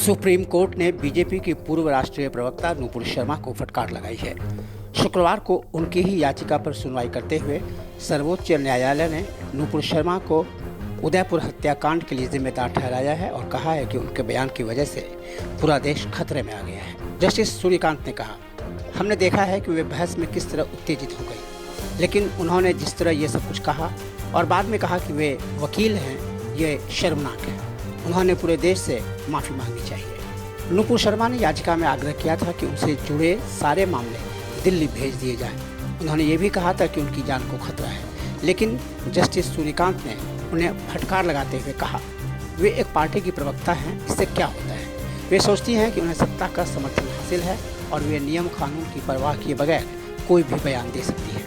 Supreme court ने BJP की पूर्व राष्ट्रीय प्रवक्ता नुपुर शर्मा को फटकार लगाई है। शुक्रवार को उनकी ही याचिका पर सुनवाई करते हुए सर्वोच्च न्यायालय ने नुपुर शर्मा को उदयपुर हत्याकांड के लिए जिम्मेदार ठहराया है और कहा है कि उनके बयान की वजह से पूरा देश खतरे में आ गया है। जस्टिस सूर्यकांत ने कहा, हमने देखा है कि वे बहस में किस तरह उत्तेजित हो गई, लेकिन उन्होंने जिस तरह ये सब कुछ कहा और बाद में कहा कि वे वकील हैं, ये शर्मनाक है। उन्होंने पूरे देश से माफ़ी मांगनी चाहिए। नुपुर शर्मा ने याचिका में आग्रह किया था कि उनसे जुड़े सारे मामले दिल्ली भेज दिए जाएं। उन्होंने ये भी कहा था कि उनकी जान को खतरा है, लेकिन जस्टिस सूर्यकांत ने उन्हें फटकार लगाते हुए कहा, वे एक पार्टी की प्रवक्ता हैं, इससे क्या होता है। वे सोचती हैं कि उन्हें सत्ता का समर्थन हासिल है और वे नियम कानून की परवाह किए बगैर कोई भी बयान दे सकती है।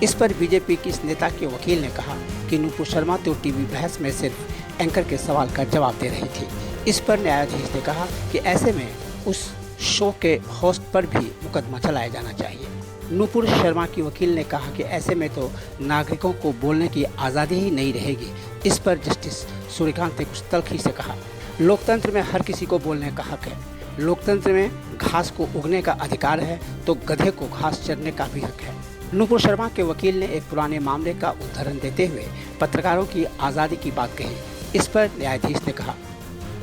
इस पर बीजेपी की इस नेता के वकील ने कहा कि नुपुर शर्मा तो टीवी बहस में सिर्फ एंकर के सवाल का जवाब दे रही थी। इस पर न्यायाधीश ने कहा कि ऐसे में उस शो के होस्ट पर भी मुकदमा चलाया जाना चाहिए। नुपुर शर्मा की वकील ने कहा कि ऐसे में तो नागरिकों को बोलने की आज़ादी ही नहीं रहेगी। इस पर जस्टिस सूर्यकांत ने कुछ तल्खी से कहा, लोकतंत्र में हर किसी को बोलने का हक है। लोकतंत्र में घास को उगने का अधिकार है तो गधे को घास चरने का भी हक है। नुपुर शर्मा के वकील ने एक पुराने मामले का उदाहरण देते हुए पत्रकारों की आज़ादी की बात कही। इस पर न्यायाधीश ने कहा,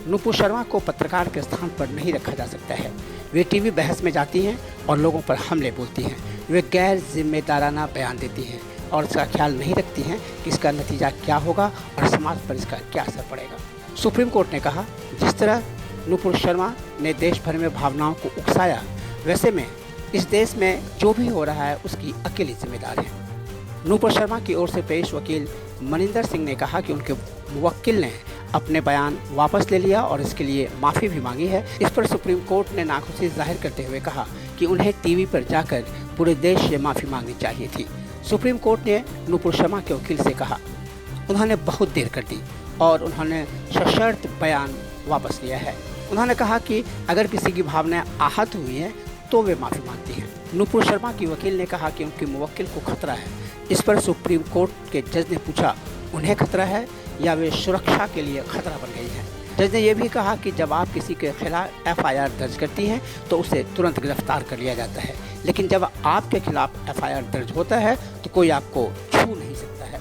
नुपुर शर्मा को पत्रकार के स्थान पर नहीं रखा जा सकता है। वे टीवी बहस में जाती हैं और लोगों पर हमले बोलती हैं। वे गैर जिम्मेदाराना बयान देती हैं और इसका ख्याल नहीं रखती हैं कि इसका नतीजा क्या होगा और समाज पर इसका क्या असर पड़ेगा। सुप्रीम कोर्ट ने कहा, जिस तरह नुपुर शर्मा ने देश भर में भावनाओं को उकसाया, वैसे में इस देश में जो भी हो रहा है उसकी अकेली जिम्मेदार है। नुपुर शर्मा की ओर से पेश वकील मनिंदर सिंह ने कहा कि उनके मुवक्किल ने अपने बयान वापस ले लिया और इसके लिए माफ़ी भी मांगी है। इस पर सुप्रीम कोर्ट ने नाखुशी जाहिर करते हुए कहा कि उन्हें टीवी पर जाकर पूरे देश से माफ़ी मांगनी चाहिए थी। सुप्रीम कोर्ट ने नुपुर शर्मा के वकील से कहा, उन्होंने बहुत देर कर दी और उन्होंने सशर्त बयान वापस लिया है। उन्होंने कहा कि अगर किसी की भावनाएं आहत हुई हैं तो वे माफ़ी मांगती हैं। नुपुर शर्मा की वकील ने कहा कि उनके मुवक्किल को खतरा है। इस पर सुप्रीम कोर्ट के जज ने पूछा, उन्हें खतरा है या वे सुरक्षा के लिए खतरा बन गई हैं। जज ने यह भी कहा कि जब आप किसी के खिलाफ FIR दर्ज करती हैं तो उसे तुरंत गिरफ्तार कर लिया जाता है, लेकिन जब आपके खिलाफ FIR दर्ज होता है तो कोई आपको छू नहीं सकता है।